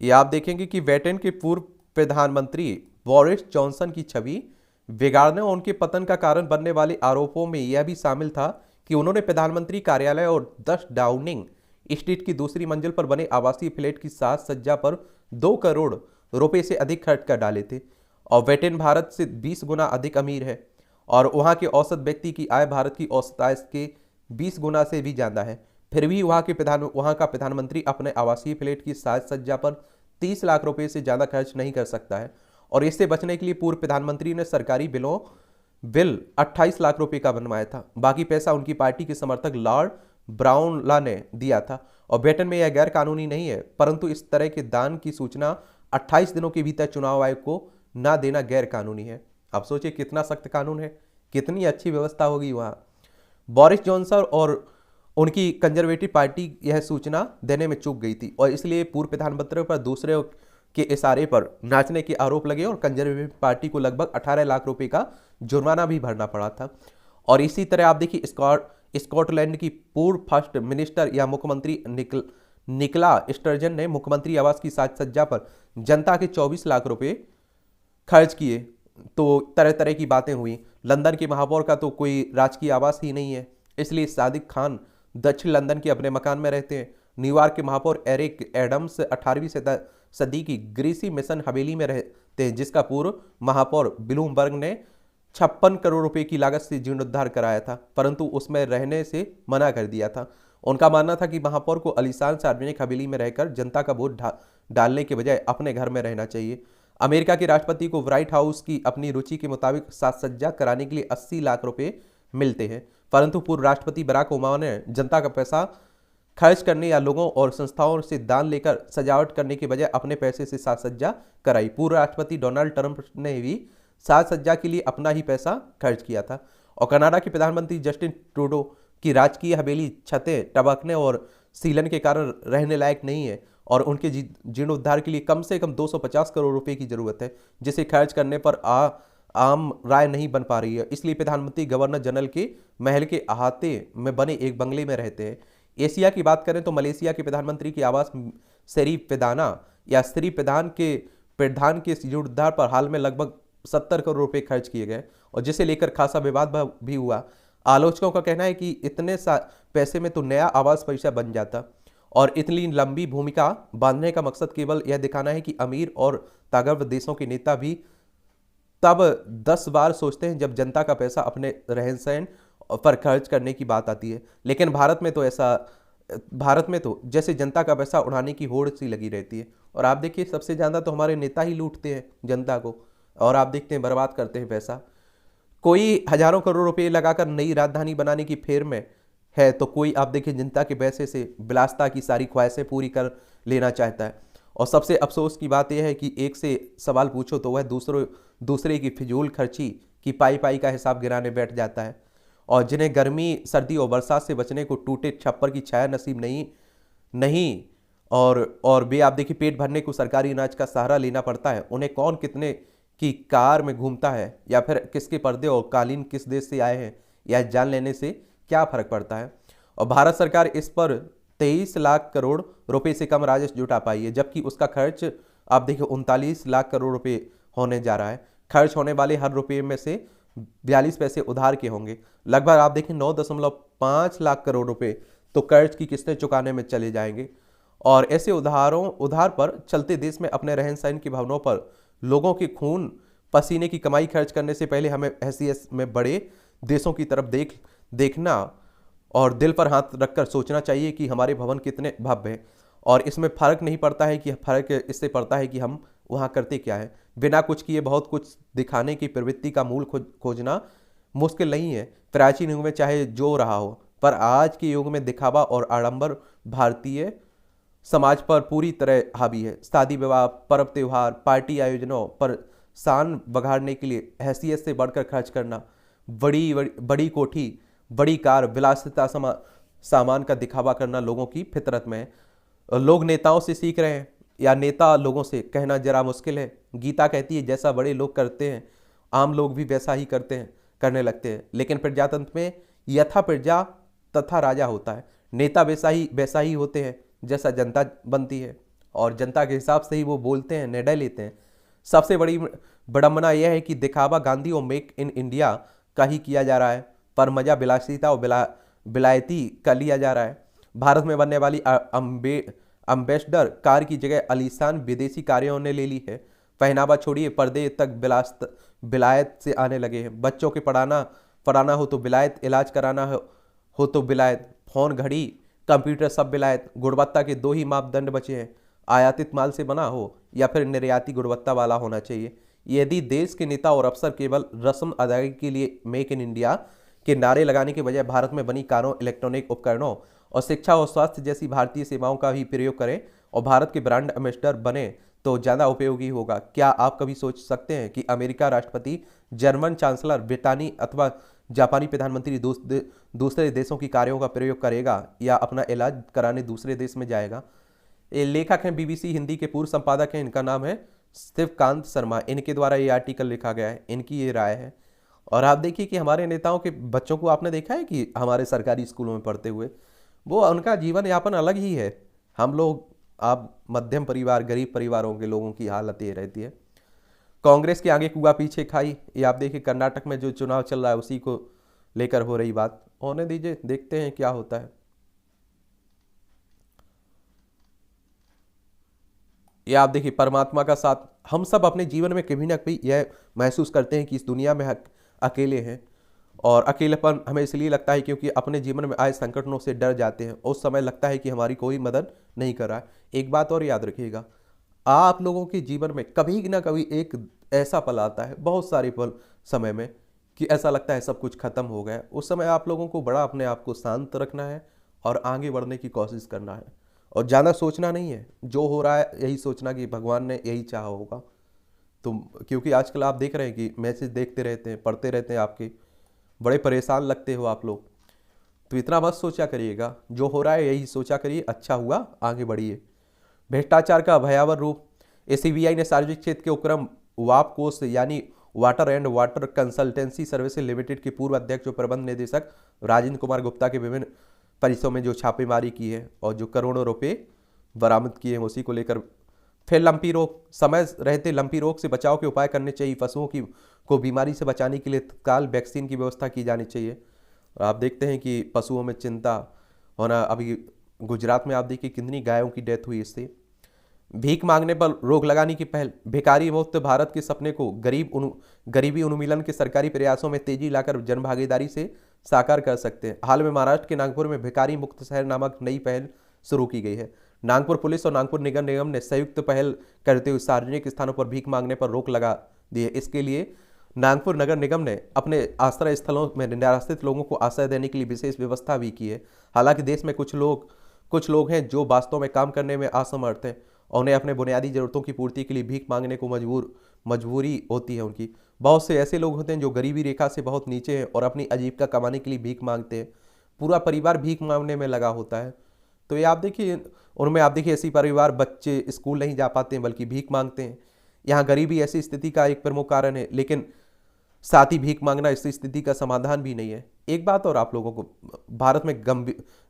ये आप देखेंगे कि ब्रिटेन के पूर्व प्रधानमंत्री बोरिस जॉनसन की छवि बिगाड़ने और उनके पतन का कारण बनने वाले आरोपों में यह भी शामिल था कि उन्होंने प्रधानमंत्री कार्यालय और 10 डाउनिंग स्ट्रीट की दूसरी मंजिल पर बने आवासीय फ्लैट की साज सज्जा पर 2 करोड़ रुपए से अधिक खर्च कर डाले थे। और ब्रिटेन भारत से 20 गुना अधिक अमीर है और वहाँ के औसत व्यक्ति की आय भारत की औसत आय के 20 गुना से भी ज़्यादा है। फिर भी वहाँ का प्रधानमंत्री अपने आवासीय फ्लैट की साज सज्जा पर 30 लाख रुपए से ज़्यादा खर्च नहीं कर सकता है। और इससे बचने के लिए पूर्व प्रधानमंत्री ने सरकारी बिल 28 लाख रुपए का बनवाया था। बाकी पैसा उनकी पार्टी के समर्थक लॉर्ड ब्राउनला ने दिया था। और ब्रिटेन में यह गैर कानूनी नहीं है, परंतु इस तरह के दान की सूचना 28 दिनों के भीतर चुनाव आयोग को ना देना गैर कानूनी है। आप सोचिए कितना सख्त कानून है, कितनी अच्छी व्यवस्था होगी वहाँ। बोरिस जॉनसन और उनकी कंजर्वेटिव पार्टी यह सूचना देने में चूक गई थी और इसलिए पूर्व प्रधानमंत्री पर दूसरे के इशारे पर नाचने के आरोप लगे और कंजर्वेटिव पार्टी को लगभग 18 लाख रुपए का जुर्माना भी भरना पड़ा था। और इसी तरह आप देखिए स्कॉटलैंड की पूर्व फर्स्ट मिनिस्टर या मुख्यमंत्री निकला स्टर्जन ने मुख्यमंत्री आवास की साज सज्जा पर जनता के 24 लाख रुपए खर्च किए। तो तरह तरह की बातें हुई। लंदन के महापौर का तो कोई राजकीय आवास ही नहीं है, इसलिए सादिक खान दक्षिण लंदन के अपने मकान में रहते हैं। न्यूयॉर्क के महापौर एरिक एडम्स 18वीं सदी की ग्रीसी मिशन हवेली में रहते हैं, जिसका पूर्व महापौर ब्लूमबर्ग ने 56 करोड़ रुपए की लागत से जीर्णोद्धार कराया था, परंतु उसमें रहने से मना कर दिया था। उनका मानना था कि महापौर को आलीशान सार्वजनिक हवेली में रहकर जनता का वोट डालने के बजाय अपने घर में रहना चाहिए। अमेरिका के राष्ट्रपति को व्हाइट हाउस की अपनी रुचि के मुताबिक साज सज्जा कराने के लिए 80 लाख रुपए मिलते हैं, परंतु पूर्व राष्ट्रपति बराक ओबामा ने जनता का पैसा खर्च करने या लोगों और संस्थाओं से दान लेकर सजावट करने के बजाय अपने पैसे से साज सज्जा कराई। पूर्व राष्ट्रपति डोनाल्ड ट्रंप ने भी साज सज्जा के लिए अपना ही पैसा खर्च किया था। और कनाडा के प्रधानमंत्री जस्टिन ट्रूडो की राजकीय हवेली छतें टबकने और सीलन के कारण रहने लायक नहीं है और उनके जीर्णोद्धार के लिए कम से कम 250 करोड़ रुपए की जरूरत है, जिसे खर्च करने पर आम राय नहीं बन पा रही है। इसलिए प्रधानमंत्री गवर्नर जनरल के महल के अहाते में बने एक बंगले में रहते हैं। एशिया की बात करें तो मलेशिया के प्रधानमंत्री की आवास सेरी प्रधाना या श्री प्रधान के जीर्णोद्धार पर हाल में लगभग 70 करोड़ रुपए खर्च किए गए और जिसे लेकर खासा विवाद भी हुआ। आलोचकों का कहना है कि इतने पैसे में तो नया आवास परिसर बन जाता और इतनी लंबी भूमिका बांधने का मकसद केवल यह दिखाना है कि अमीर और ताकतवर देशों के नेता भी तब 10 बार सोचते हैं जब जनता का पैसा अपने रहन सहन पर खर्च करने की बात आती है। लेकिन भारत में तो जैसे जनता का पैसा उड़ाने की होड़ सी लगी रहती है। और आप देखिए सबसे ज़्यादा तो हमारे नेता ही लूटते हैं जनता को और आप देखते हैं बर्बाद करते हैं पैसा। कोई हजारों करोड़ रुपए लगाकर नई राजधानी बनाने की फेर में है तो कोई आप देखिए जनता के पैसे से विलासिता की सारी ख्वाहिशें पूरी कर लेना चाहता है। और सबसे अफसोस की बात यह है कि एक से सवाल पूछो तो वह दूसरे की फिजूल खर्ची की पाई का हिसाब गिराने बैठ जाता है। और जिन्हें गर्मी सर्दी और बरसात से बचने को टूटे छप्पर की छाया नसीब नहीं और वे आप देखिए पेट भरने को सरकारी अनाज का सहारा लेना पड़ता है, उन्हें कौन कितने की कार में घूमता है या फिर किसके पर्दे और कालीन किस देश से आए हैं या जान लेने से क्या फर्क पड़ता है। और भारत सरकार इस पर 23 लाख करोड़ रुपए से कम राजस्व जुटा पाई है, जबकि उसका खर्च आप देखिए 39 लाख करोड़ रुपए होने जा रहा है। खर्च होने वाले हर रुपये में से 42 पैसे उधार के होंगे। लगभग आप देखें 9.5 लाख करोड़ रुपए तो कर्ज की किस्तें चुकाने में चले जाएंगे। और ऐसे उधार पर चलते देश में अपने रहन सहन की भावनाओं पर लोगों के खून पसीने की कमाई खर्च करने से पहले हमें हैसियत में बड़े देशों की तरफ देखना और दिल पर हाथ रखकर सोचना चाहिए कि हमारे भवन कितने भव्य हैं। और इसमें फर्क नहीं पड़ता है कि फर्क इससे पड़ता है कि हम वहाँ करते क्या है। बिना कुछ किए बहुत कुछ दिखाने की प्रवृत्ति का मूल खोजना मुश्किल नहीं है। प्राचीन युग में चाहे जो रहा हो, पर आज के युग में दिखावा और आडंबर भारतीय समाज पर पूरी तरह हावी है। शादी विवाह, पर्व त्योहार, पार्टी आयोजनों पर शान बघाड़ने के लिए हैसियत से बढ़कर खर्च करना, बड़ी कोठी, बड़ी कार, विलासिता सामान का दिखावा करना लोगों की फितरत में है। लोग नेताओं से सीख रहे हैं या नेता लोगों से, कहना जरा मुश्किल है। गीता कहती है जैसा बड़े लोग करते हैं आम लोग भी वैसा ही करने लगते हैं। लेकिन प्रजातंत्र में यथा प्रजा तथा राजा होता है। नेता वैसा ही होते हैं जैसा जनता बनती है और जनता के हिसाब से ही वो बोलते हैं, निर्णय लेते हैं। सबसे बड़ी विडंबना यह है कि दिखावा गांधी और मेक इन इंडिया का ही किया जा रहा है, पर मजा विलासिता और विलायती का लिया जा रहा है। भारत में बनने वाली अम्बेसडर कार की जगह आलीशान विदेशी कारों ने ले ली है। पहनावा छोड़िए, पर्दे तक विलायत से आने लगे हैं। बच्चों के पढ़ाना हो तो विलायत, इलाज कराना हो तो विलायत, फोन, घड़ी, कंप्यूटर सब विलायत। गुणवत्ता के 2 ही मापदंड बचे हैं, आयातित माल से बना हो या फिर निर्याती गुणवत्ता वाला होना चाहिए। यदि देश के नेता और अफसर केवल रस्म अदायगी के लिए मेक इन इंडिया के नारे लगाने के बजाय भारत में बनी कारों, इलेक्ट्रॉनिक उपकरणों और शिक्षा और स्वास्थ्य जैसी भारतीय सेवाओं का ही प्रयोग करें और भारत के ब्रांड एम्बेसडर बने तो ज़्यादा उपयोगी होगा। क्या आप कभी सोच सकते हैं कि अमेरिका राष्ट्रपति, जर्मन चांसलर, ब्रिटानी अथवा जापानी प्रधानमंत्री दूसरे देशों की कार्यों का प्रयोग करेगा या अपना इलाज कराने दूसरे देश में जाएगा? ये लेखक हैं, बीबीसी हिंदी के पूर्व संपादक हैं, इनका नाम है शिवकांत शर्मा। इनके द्वारा ये आर्टिकल लिखा गया है, इनकी ये राय है। और आप देखिए कि हमारे नेताओं के बच्चों को आपने देखा है कि हमारे सरकारी स्कूलों में पढ़ते हुए, वो उनका जीवन यापन अलग ही है। हम लोग, आप मध्यम परिवार, गरीब परिवारों के लोगों की हालत ये रहती है। कांग्रेस के आगे कुआ पीछे खाई, ये आप देखिए कर्नाटक में जो चुनाव चल रहा है उसी को लेकर हो रही बात। होने दीजिए, देखते हैं क्या होता है। ये आप देखिए परमात्मा का साथ, हम सब अपने जीवन में कभी ना कभी यह महसूस करते हैं कि इस दुनिया में अकेले हैं। और अकेलेपन हमें इसलिए लगता है क्योंकि अपने जीवन में आए संकटों से डर जाते हैं। उस समय लगता है कि हमारी कोई मदद नहीं कर रहा है। एक बात और याद रखिएगा, आप लोगों के जीवन में कभी ना कभी एक ऐसा पल आता है, बहुत सारे पल समय में, कि ऐसा लगता है सब कुछ खत्म हो गया। उस समय आप लोगों को बड़ा अपने आप को शांत रखना है और आगे बढ़ने की कोशिश करना है। और ज़्यादा सोचना नहीं है, जो हो रहा है यही सोचना कि भगवान ने यही चाहा होगा। तो क्योंकि आजकल आप देख रहे हैं कि मैसेज देखते रहते हैं, पढ़ते रहते हैं, आपके बड़े परेशान लगते हो आप लोग। तो इतना मत सोचा करिएगा, जो हो रहा है यही सोचा करिए, अच्छा हुआ, आगे बढ़िए। भ्रष्टाचार का भयावह रूप, एसीबीआई ने सार्वजनिक क्षेत्र के उपक्रम वापकोस यानी water and water consultancy services limited के पूर्व अध्यक्ष और प्रबंध निदेशक राजेंद्र कुमार गुप्ता के विभिन्न परिसरों में जो छापेमारी की है और जो करोड़ों रुपए बरामद किए हैं, उसी को लेकर फिर लंपी रोग, समय रहते लंपी रोग से बचाव के उपाय करने चाहिए। पशुओं की को बीमारी से बचाने के लिए तत्काल वैक्सीन की व्यवस्था की जानी चाहिए। और आप देखते हैं कि पशुओं में चिंता होना, अभी गुजरात में आप देखिए कितनी गायों की डेथ हुई इससे। भीख मांगने पर रोक लगाने की पहल, भिखारी मुक्त भारत के सपने को गरीबी उन्मूलन के सरकारी प्रयासों में तेजी लाकर जनभागीदारी से साकार कर सकते हैं। हाल में महाराष्ट्र के नागपुर में भिखारी मुक्त शहर नामक नई पहल शुरू की गई है। नागपुर पुलिस और नागपुर निगम ने संयुक्त पहल करते हुए सार्वजनिक स्थानों पर भीख मांगने पर रोक लगा दी है। इसके लिए नागपुर नगर निगम ने अपने आश्रय स्थलों में निराश्रित लोगों को आश्रय देने के लिए विशेष व्यवस्था भी की है। हालांकि देश में कुछ लोग हैं जो वास्तव में काम करने में असमर्थ हैं और उन्हें अपने बुनियादी जरूरतों की पूर्ति के लिए भीख मांगने को मजबूरी होती है उनकी। बहुत से ऐसे लोग होते हैं जो गरीबी रेखा से बहुत नीचे हैं और अपनी आजीविका कमाने के लिए भीख मांगते हैं। पूरा परिवार भीख मांगने में लगा होता है। तो ये आप देखिए, उनमें आप देखिए ऐसी परिवार, बच्चे स्कूल नहीं जा पाते हैं बल्कि भीख मांगते हैं। यहाँ गरीबी ऐसी स्थिति का एक प्रमुख कारण है, लेकिन साथ ही भीख मांगना इस स्थिति का समाधान भी नहीं है। एक बात और आप लोगों को, भारत में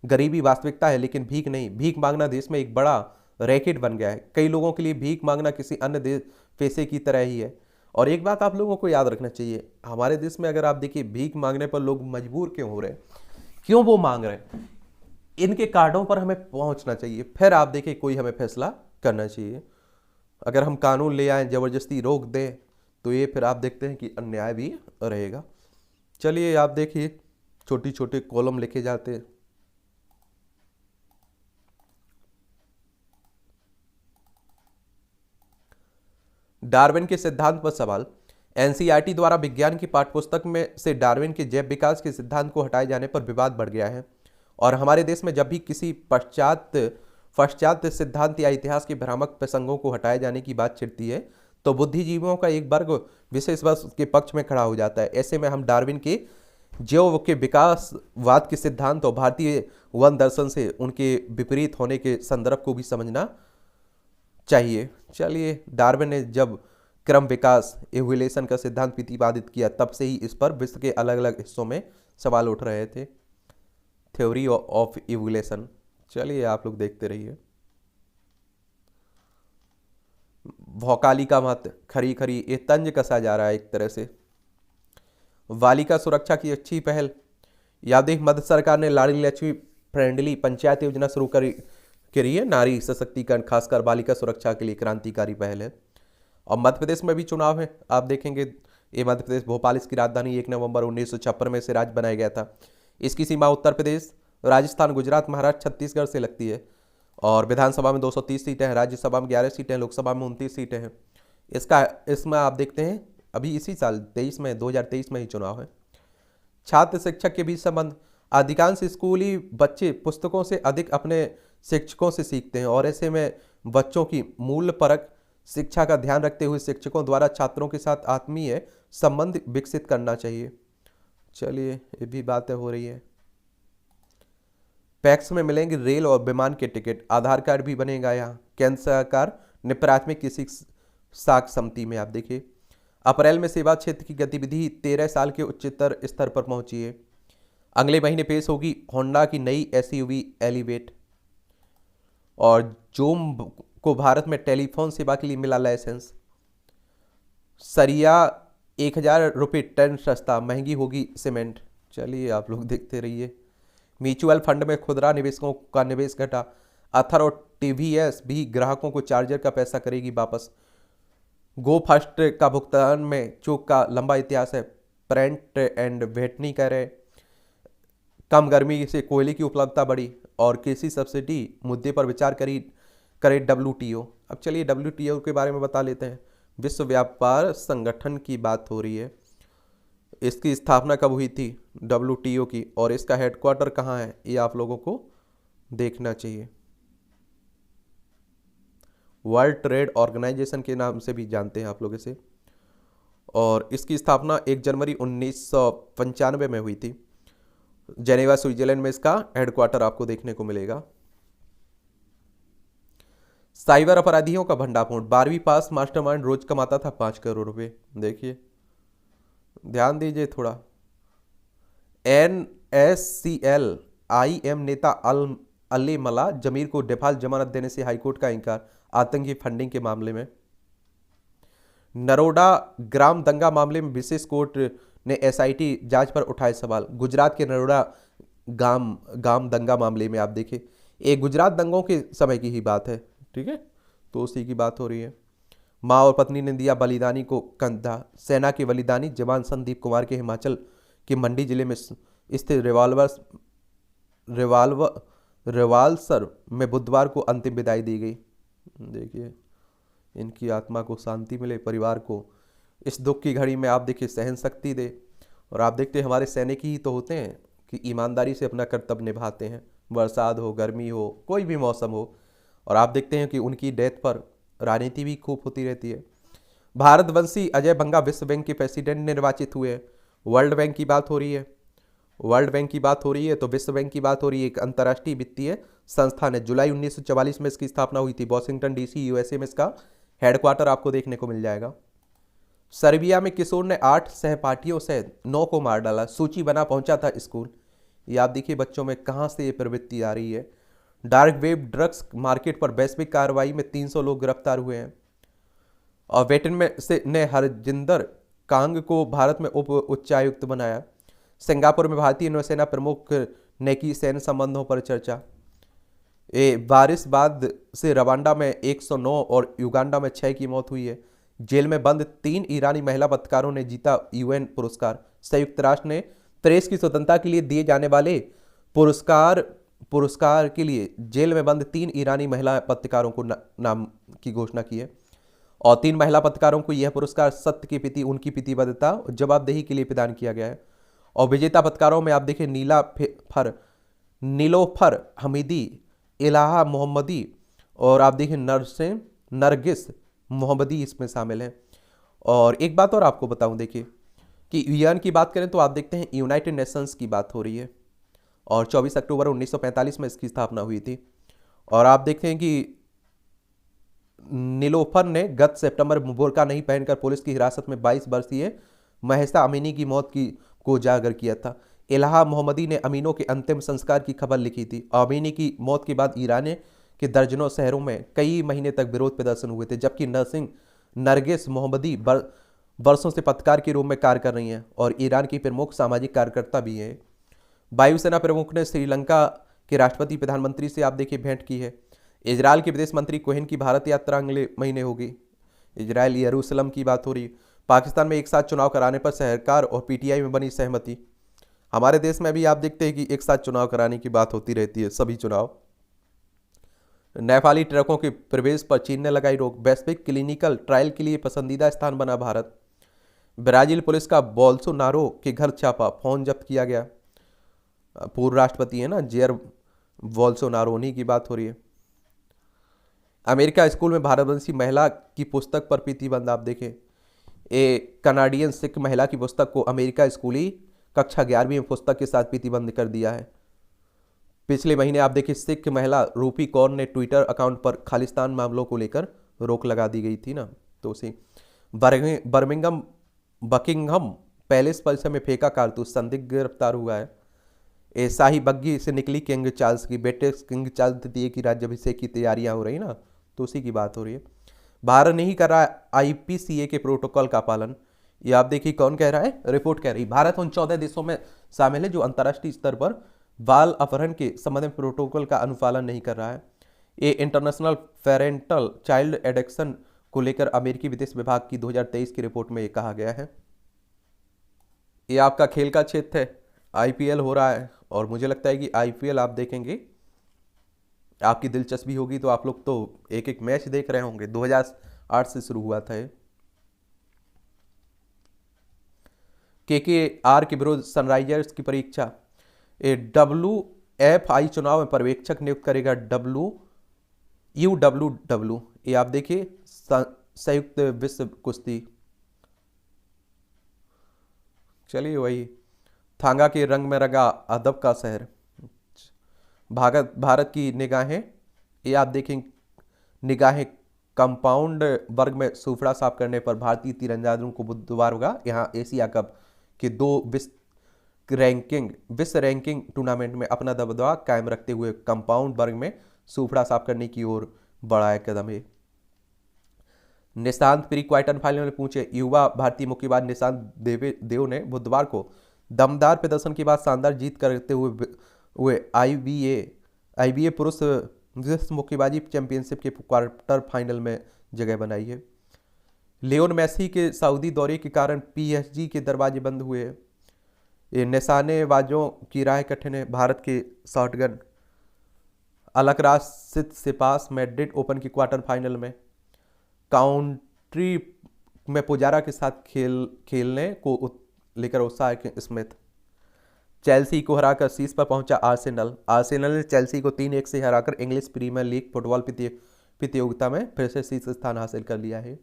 गरीबी वास्तविकता है लेकिन भीख नहीं। भीख मांगना देश में एक बड़ा रैकेट बन गया है। कई लोगों के लिए भीख मांगना किसी अन्य देश पैसे की तरह ही है। और एक बात आप लोगों को याद रखना चाहिए, हमारे देश में अगर आप देखिए भीख मांगने पर लोग मजबूर क्यों हो रहे हैं, क्यों वो मांग रहे हैं, इनके कार्डों पर हमें पहुंचना चाहिए, फिर आप देखिए कोई हमें फैसला करना चाहिए। अगर हम कानून ले आए, जबरदस्ती रोक दें, तो ये फिर आप देखते हैं कि अन्याय भी रहेगा। चलिए आप देखिए, छोटी छोटे कॉलम लिखे जाते हैं। डार्विन के सिद्धांत पर सवाल, एनसीईआरटी द्वारा विज्ञान की पाठ्यपुस्तक में से डार्विन के जैव विकास के सिद्धांत को हटाए जाने पर विवाद बढ़ गया है। और हमारे देश में जब भी किसी पाश्चात्य सिद्धांत या इतिहास के भ्रामक प्रसंगों को हटाए जाने की बात छिड़ती है तो बुद्धिजीवियों का एक वर्ग विशेष वर्ष के पक्ष में खड़ा हो जाता है। ऐसे में हम डार्विन के जैव के विकासवाद के सिद्धांत और भारतीय वन दर्शन से उनके विपरीत होने के संदर्भ को भी समझना चाहिए। चलिए, डार्विन ने जब क्रम विकास इवोल्यूशन का सिद्धांत प्रतिपादित किया, तब से ही इस पर विश्व के अलग अलग हिस्सों में सवाल उठ रहे थे। थ्योरी ऑफ इवोल्यूशन, चलिए आप लोग देखते रहिए। भौकाली का मत, खरी खरी, ये तंज कसा जा रहा है एक तरह से। बालिका सुरक्षा की अच्छी पहल, या देख मध्य सरकार ने लाडली लक्ष्मी फ्रेंडली पंचायत योजना शुरू करी है। नारी सशक्तिकरण, खासकर बालिका सुरक्षा के लिए क्रांतिकारी पहल है। और मध्य प्रदेश में भी चुनाव है, आप देखेंगे। ये मध्य प्रदेश, भोपाल इसकी राजधानी 1 नवंबर 1956 में से राज्य बनाया गया था। इसकी सीमा उत्तर प्रदेश, राजस्थान, गुजरात, महाराष्ट्र, छत्तीसगढ़ से लगती है। और विधानसभा में 230 सीटें हैं, राज्यसभा में 11 सीटें हैं, लोकसभा में 29 सीटें हैं। इसमें आप देखते हैं अभी इसी साल 2023 में ही चुनाव है। छात्र शिक्षक के बीच संबंध, अधिकांश स्कूली बच्चे पुस्तकों से अधिक अपने शिक्षकों से सीखते हैं और ऐसे में बच्चों की मूल्य परक शिक्षा का ध्यान रखते हुए शिक्षकों द्वारा छात्रों के साथ आत्मीय संबंध विकसित करना चाहिए। चलिए, ये भी बातें हो रही है। पैक्स में मिलेंगे रेल और विमान के टिकट, आधार कार्ड भी बनेगा यहाँ। केंद्र सरकार ने प्राथमिक कृषि साख समिति में आप देखिए, अप्रैल में सेवा क्षेत्र की गतिविधि 13 साल के उच्चतर स्तर पर पहुंची है। अगले महीने पेश होगी होंडा की नई एसयूवी एलिवेट। और जोम को भारत में टेलीफोन सेवा के लिए मिला लाइसेंस। सरिया 1000 रुपये टन सस्ता, महंगी होगी सीमेंट। चलिए, आप लोग देखते रहिए। म्यूचुअल फंड में खुदरा निवेशकों का निवेश घटा। अथर और टीवीएस भी ग्राहकों को चार्जर का पैसा करेगी वापस। गो फर्स्ट का भुगतान में चूक का लंबा इतिहास है। प्रेंट एंड वेटनी कह रहे कम गर्मी से कोयले की उपलब्धता बढ़ी। और कृषि सब्सिडी मुद्दे पर विचार करे डब्ल्यूटीओ। अब चलिए डब्ल्यूटीओ के बारे में बता लेते हैं। विश्व व्यापार संगठन की बात हो रही है। इसकी स्थापना कब हुई थी डब्ल्यूटीओ की, और इसका हेडक्वार्टर कहाँ है, ये आप लोगों को देखना चाहिए। वर्ल्ड ट्रेड ऑर्गेनाइजेशन के नाम से भी जानते हैं आप लोग इसे। और इसकी स्थापना 1 जनवरी 1995 में हुई थी। जेनेवा स्विट्जरलैंड में इसका हेडक्वार्टर आपको देखने को मिलेगा। साइबर अपराधियों का भंडाफोड़। 12वीं पास मास्टरमाइंड रोज कमाता था 5 करोड़ रुपए। देखिए, ध्यान दीजिए थोड़ा। NSCL IM नेता अल्लेमला जमीर को डिफाल्ट जमानत देने से हाईकोर्ट का इंकार, आतंकी फंडिंग के मामले में। नरोडा ग्राम दंगा मामले में विशेष कोर्ट ने SIT जांच पर उठाए सवाल। गुजरात के नरोडा गाम दंगा मामले में आप देखें, एक गुजरात दंगों के समय की ही बात है, ठीक है, तो उसी की बात हो रही है। माँ और पत्नी ने दिया बलिदानी को कंधा। सेना के बलिदानी जवान संदीप कुमार के हिमाचल के मंडी जिले में स्थित रिवाल्सर में बुधवार को अंतिम विदाई दी गई। देखिए, इनकी आत्मा को शांति मिले, परिवार को इस दुख की घड़ी में आप देखिए सहन शक्ति दे। और आप देखते हैं हमारे सैनिक ही तो होते हैं कि ईमानदारी से अपना कर्तव्य निभाते हैं, बरसात हो, गर्मी हो, कोई भी मौसम हो। और आप देखते हैं कि उनकी डेथ पर राजनीति भी खूब होती रहती है। भारतवंशी अजय बंगा विश्व बैंक के प्रेसिडेंट निर्वाचित हुए हैं। वर्ल्ड बैंक की बात हो रही है, वर्ल्ड बैंक की बात हो रही है तो विश्व बैंक की बात हो रही है। एक अंतर्राष्ट्रीय वित्तीय संस्थान है। जुलाई 1944 में इसकी स्थापना हुई थी। वॉशिंगटन DC USA में इसका हेडक्वार्टर आपको देखने को मिल जाएगा। सर्बिया में किशोर ने 8 सहपाठियों से 9 को मार डाला। सूची बना पहुंचा था स्कूल। ये आप देखिए बच्चों में कहां से ये प्रवृत्ति आ रही है। डार्क वेब ड्रग्स मार्केट पर वैश्विक कार्रवाई में 300 लोग गिरफ्तार हुए हैं। और वेटन में से ने हरजिंदर कांग को भारत में उप उच्चायुक्त बनाया। सिंगापुर में भारतीय नौसेना प्रमुख ने की सैन्य संबंधों पर चर्चा। बारिश बाद से रवांडा में 109 और युगांडा में 6 की मौत हुई है। जेल में बंद 3 ईरानी महिला पत्रकारों ने जीता UN पुरस्कार। संयुक्त राष्ट्र ने प्रेस की स्वतंत्रता के लिए दिए जाने वाले पुरस्कार के लिए जेल में बंद 3 ईरानी महिला पत्रकारों को नाम की घोषणा की है। और 3 महिला पत्रकारों को यह पुरस्कार सत्य के प्रति उनकी प्रतिबद्धता और जवाबदेही के लिए प्रदान किया गया है। और विजेता पत्रकारों में आप देखिए नीलोफर हमीदी, इलाहा मोहम्मदी और आप देखिए नरगिस मोहम्मदी इसमें शामिल हैं। और एक बात और आपको बताऊं, देखिए कि UN की बात करें तो आप देखते हैं यूनाइटेड नेशंस की बात हो रही है। और 24 अक्टूबर 1945 में इसकी स्थापना हुई थी। और आप देखते हैं कि नीलोफर ने गत सितंबर में बुर्का नहीं पहनकर पुलिस की हिरासत में 22 वर्षीय महिसा अमीनी की मौत को उजागर किया था। इलाहा मोहम्मदी ने अमीनों के अंतिम संस्कार की खबर लिखी थी। अमीनी की मौत के बाद ईरान के दर्जनों शहरों में कई महीने तक विरोध प्रदर्शन हुए थे, जबकि नरगिस मोहम्मदी वर्षों से पत्रकार के रूप में कार्य कर रही हैं और ईरान की प्रमुख सामाजिक कार्यकर्ता भी हैं। वायुसेना प्रमुख ने श्रीलंका के राष्ट्रपति प्रधानमंत्री से आप देखिए भेंट की है। इजरायल के विदेश मंत्री कोहेन की भारत यात्रा अगले महीने होगी। इजरायल यरूशलेम की बात हो रही। पाकिस्तान में एक साथ चुनाव कराने पर सरकार और PTI में बनी सहमति। हमारे देश में भी आप देखते हैं कि एक साथ चुनाव कराने की बात होती रहती है, सभी चुनाव। नेपाली ट्रकों के प्रवेश पर चीन ने लगाई रोक। वैश्विक क्लिनिकल ट्रायल के लिए पसंदीदा स्थान बना भारत। ब्राजील पुलिस का बोल्सोनारो के घर छापा, फोन जब्त किया गया। पूर्व राष्ट्रपति है ना जेयर बोल्सोनारो, उन्हीं की बात हो रही है। अमेरिका स्कूल में भारतवंशी महिला की पुस्तक पर प्रतिबंध। आप देखें, ए कनाडियन सिख महिला की पुस्तक को अमेरिका स्कूली कक्षा 11वीं में पुस्तक के साथ प्रतिबंध कर दिया है। पिछले महीने आप देखिए सिख महिला रूपी कौर ने ट्विटर अकाउंट पर खालिस्तान मामलों को लेकर रोक लगा दी गई थी ना, तो उसी बर्मिंगम बकिंगहम पैलेस परिसर में फेंका कारतूस, संदिग्ध गिरफ्तार हुआ है। ए शाही बग्घी से निकली किंग चार्ल्स की, बेटे किंग चार्ल्स द्वितीय की राज्याभिषेक की तैयारियां हो रही ना, तो उसी की बात हो रही है। भारत नहीं कर रहा आईपीसीए के प्रोटोकॉल का पालन। ये आप देखिए कौन कह रहा है, रिपोर्ट कह रही भारत उन 14 देशों में शामिल है जो अंतर्राष्ट्रीय स्तर पर बाल अपहरण के संबंध में प्रोटोकॉल का अनुपालन नहीं कर रहा है। ये इंटरनेशनल पेरेंटल चाइल्ड एडॉप्शन को लेकर अमेरिकी विदेश विभाग की 2023 की रिपोर्ट में ये कहा गया है। ये आपका खेल का क्षेत्र है, आईपीएल हो रहा है और मुझे लगता है कि आईपीएल आप देखेंगे, आपकी दिलचस्पी होगी तो आप लोग तो एक एक मैच देख रहे होंगे। 2008 से शुरू हुआ था ये। केकेआर के विरुद्ध सनराइजर्स की परीक्षा। WFI चुनाव में पर्यवेक्षक नियुक्त करेगा UWW। ये आप देखिए संयुक्त विश्व कुश्ती। चलिए वही थांगा के रंग में रंगा अदब का शहर। भारत की निगाहें, ये आप देखें निगाहें कंपाउंड वर्ग में सूफड़ा साफ करने पर भारतीय तीरंदाजों को बुधवार होगा यहाँ एशिया कप के 2 विश्व रैंकिंग टूर्नामेंट में अपना दबदबा कायम रखते हुए कंपाउंड वर्ग में सूफड़ा साफ करने की ओर बढ़ाया कदम है। निशांत प्री क्वार्टर फाइनल में पहुंचे युवा भारतीय मुक्केबाज निशांत देव ने बुधवार को दमदार प्रदर्शन के बाद शानदार जीत करते हुए आईबीए पुरुष विश्व मुक्केबाजी चैंपियनशिप के क्वार्टर फाइनल में जगह बनाई है। लियोन मेसी के सऊदी दौरे के कारण पीएसजी के दरवाजे बंद हुए हैं। ये निशानेबाजों की राह कठिन है। भारत के शॉटगन अलकराज सिपास मैड्रिड ओपन की क्वार्टर फाइनल में काउंट्री में पुजारा के साथ खेलने को लेकर उत्साह के स्मिथ। चेल्सी को हराकर शीर्ष पर पहुंचा आर्सेनल ने चेल्सी को 3-1 से हराकर इंग्लिश प्रीमियर लीग फुटबॉल प्रतियोगिता में फिर से शीर्ष स्थान हासिल कर लिया है।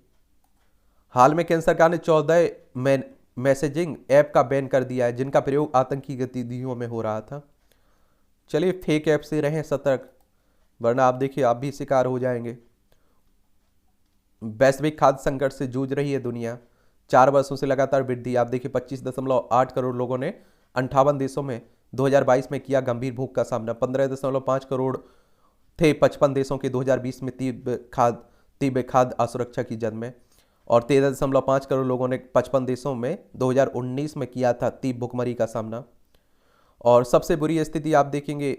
हाल में केंद्र सरकार ने 14 मैसेजिंग ऐप का बैन कर दिया है जिनका प्रयोग आतंकी गतिविधियों में हो रहा था। चलिए फेक ऐप से रहें सतर्क, वरना आप देखिए आप भी शिकार हो जाएंगे। वैश्विक खाद्य संकट से जूझ रही है दुनिया। 4 वर्षों से लगातार वृद्धि। आप देखिए 25.8 करोड़ लोगों ने 58 देशों में 2022 में किया गंभीर भूख का सामना। 15.5 करोड़ थे 55 देशों के 2020 में तीव्र खाद्य असुरक्षा की जद में, और 13.5 करोड़ लोगों ने 55 देशों में 2019 में किया था तीव्र भुखमरी का सामना। और सबसे बुरी स्थिति आप देखेंगे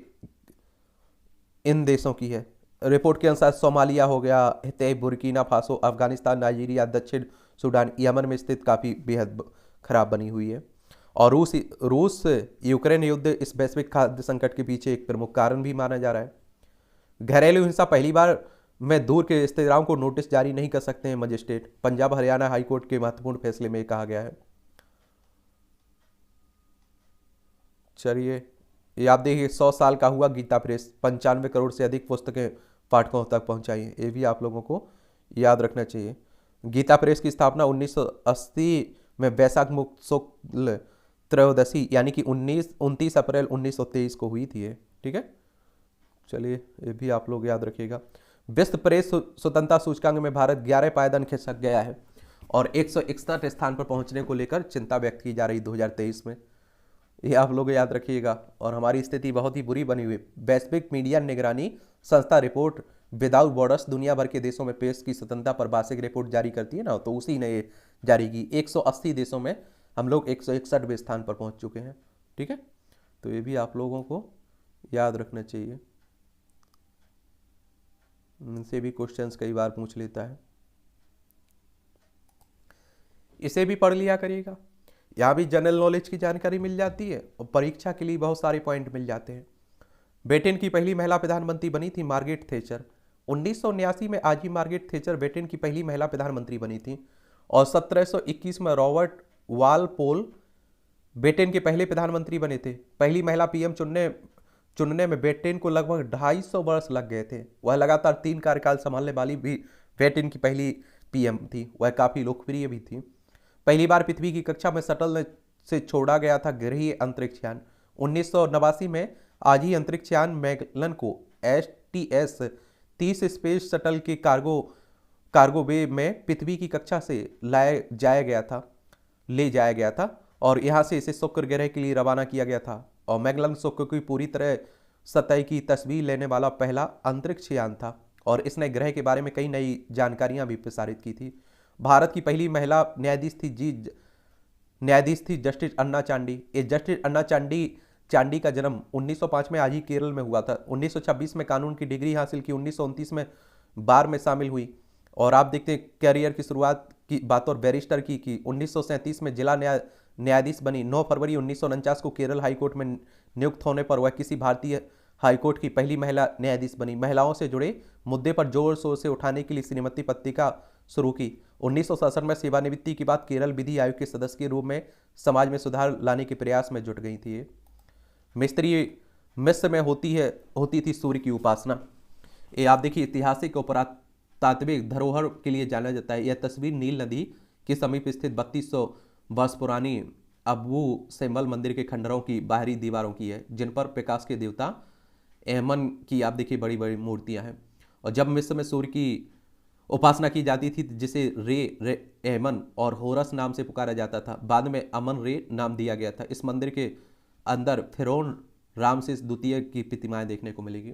इन देशों की है। रिपोर्ट के अनुसार सोमालिया हो गया, हितै, बुर्किना फासो, अफगानिस्तान, नाइजीरिया, दक्षिण सूडान, यमन में स्थिति काफ़ी बेहद खराब बनी हुई है। और रूस यूक्रेन युद्ध इस वैश्विक खाद्य संकट के पीछे एक प्रमुख कारण भी माना जा रहा है। घरेलू हिंसा पहली बार में दूर के रिश्तेदारों को नोटिस जारी नहीं कर सकते हैं मजिस्ट्रेट। पंजाब हरियाणा हाईकोर्ट के महत्वपूर्ण फैसले में कहा गया है। चलिए ये आप देखिए 100 साल का हुआ गीता प्रेस, 95 करोड़ से अधिक पुस्तकें पाठकों तक पहुंचाई हैं। ये भी आप लोगों को याद रखना चाहिए। गीता प्रेस की स्थापना 1980 में वैशाख शुक्ल त्रयोदशी यानी कि 29 अप्रैल 1923 को हुई थी। ठीक है, चलिए ये भी आप लोग याद रखिएगा। विश्व प्रेस स्वतंत्रता सूचकांक में भारत 11 पायदान खिसक गया है और 161 स्थान पर पहुंचने को लेकर चिंता व्यक्त की जा रही 2023 में। ये आप लोग याद रखिएगा। और हमारी स्थिति बहुत ही बुरी बनी हुई। वैश्विक मीडिया निगरानी संस्था रिपोर्ट विदाउट बॉर्डर्स दुनिया भर के देशों में प्रेस की स्वतंत्रता पर वार्षिक रिपोर्ट जारी करती है ना, तो उसी ने ये जारी की। 180 देशों में हम लोग 161वें स्थान पर पहुंच चुके हैं। ठीक है, तो ये भी आप लोगों को याद रखना चाहिए। इनसे भी क्वेश्चंस कई बार पूछ लेता है, इसे भी पढ़ लिया करिएगा। यहाँ भी जनरल नॉलेज की जानकारी मिल जाती है और परीक्षा के लिए बहुत सारे पॉइंट मिल जाते हैं। ब्रिटेन की पहली महिला प्रधानमंत्री बनी थी मार्गरेट थैचर। 1979 में आज ही मार्गरेट थैचर ब्रिटेन की पहली महिला प्रधानमंत्री बनी थी और 1721 में रॉबर्ट वालपोल ब्रिटेन के पहले प्रधानमंत्री बने थे। पहली महिला पीएम चुनने में बेटेन को लगभग 250 वर्ष लग गए थे। वह लगातार 3 कार्यकाल संभालने वाली भी बेटेन की पहली पीएम थी। वह काफ़ी लोकप्रिय भी थी। पहली बार पृथ्वी की कक्षा में शटल से छोड़ा गया था गृहीय अंतरिक्ष यान 1989 में। आज ही अंतरिक्ष यान मैगलन को STS-30 स्पेस शटल के कार्गो बे में पृथ्वी की कक्षा से ले जाया गया था और यहाँ से इसे शुक्र ग्रह के लिए रवाना किया गया था। और मैगलन शुक्र की पूरी तरह सतह की तस्वीर लेने वाला पहला अंतरिक्ष यान था और इसने ग्रह के बारे में कई नई जानकारियां भी प्रसारित की थी। भारत की पहली महिला न्यायाधीश थी जस्टिस अन्ना चांडी। ये जस्टिस अन्ना चांडी का जन्म 1905 में आज ही केरल में हुआ था। 1926 में कानून की डिग्री हासिल की। 1929 में बार में शामिल हुई और आप देखते हैं करियर की शुरुआत की बात और बैरिस्टर की 1937 में जिला न्यायाधीश बनी। 9 फरवरी 1949 को केरल हाईकोर्ट में नियुक्त होने पर वह किसी भारतीय हाईकोर्ट की पहली महिला न्यायाधीश बनी। महिलाओं से जुड़े मुद्दे पर जोर शोर से उठाने के लिए श्रीमती पत्रिका शुरू की। 1967 में सेवानिवृत्ति के बाद केरल विधि आयोग के सदस्य के रूप में समाज में सुधार लाने के प्रयास में जुट गई थी। मिस्र में होती थी सूर्य की उपासना। ये आप देखिए ऐतिहासिक और पुरातात्विक धरोहर के लिए जाना जाता है। यह तस्वीर नील नदी के समीप स्थित 3200 वर्ष पुरानी अबू सिम्बल मंदिर के खंडरों की बाहरी दीवारों की है, जिन पर प्रकाश के देवता एमन की आप देखिए बड़ी बड़ी मूर्तियां हैं। और जब मिस्र में सूर्य की उपासना की जाती थी जिसे रे एमन और होरस नाम से पुकारा जाता था, बाद में अमन रे नाम दिया गया था। इस मंदिर के अंदर फिरौन रामसेस द्वितीय की प्रतिमाएं देखने को मिलेगी।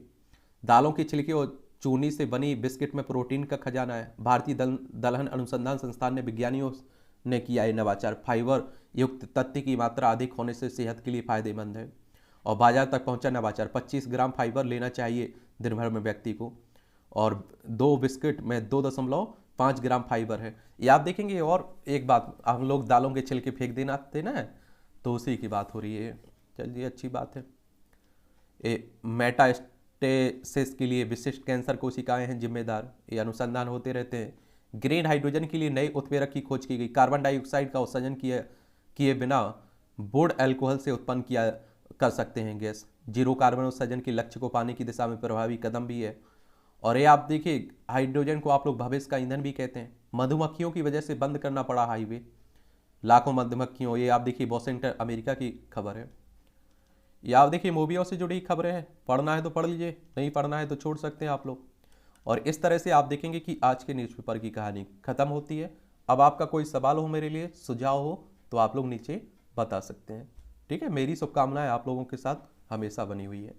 दालों की छिलके और चूनी से बनी बिस्किट में प्रोटीन का खजाना है। भारतीय दलहन अनुसंधान संस्थान ने विज्ञानियों ने किया है नवाचार। फाइबर युक्त तत्व की मात्रा अधिक होने से सेहत के लिए फायदेमंद है। और बाजार तक पहुंचा नवाचार। 25 ग्राम फाइबर लेना चाहिए दिन भर में व्यक्ति को और 2 बिस्किट में 2.5 ग्राम फाइबर है। ये आप देखेंगे। और एक बात, हम लोग दालों के छिलके फेंक देना थे ना, तो उसी की बात हो रही है। चलिए अच्छी बात है। मेटास्टेसिस के लिए विशिष्ट कैंसर कोशिकाएं हैं जिम्मेदार। ये अनुसंधान होते रहते हैं। ग्रीन हाइड्रोजन के लिए नए उत्प्रेरक की खोज की गई। कार्बन डाइऑक्साइड का उत्सर्जन किए बिना वुड अल्कोहल से उत्पन्न कर सकते हैं गैस। जीरो कार्बन उत्सर्जन के लक्ष्य को पाने की दिशा में प्रभावी कदम भी है। और ये आप देखिए हाइड्रोजन को आप लोग भविष्य का ईंधन भी कहते हैं। मधुमक्खियों की वजह से बंद करना पड़ा हाईवे, लाखों मधुमक्खियों। ये आप देखिए वॉशिंगटन अमेरिका की खबर है। ये आप देखिए मूवियों से जुड़ी खबरें हैं। पढ़ना है तो पढ़ लीजिए, नहीं पढ़ना है तो छोड़ सकते हैं आप लोग। और इस तरह से आप देखेंगे कि आज के न्यूज़पेपर की कहानी खत्म होती है। अब आपका कोई सवाल हो मेरे लिए, सुझाव हो, तो आप लोग नीचे बता सकते हैं। ठीक है, मेरी शुभकामनाएं आप लोगों के साथ हमेशा बनी हुई है।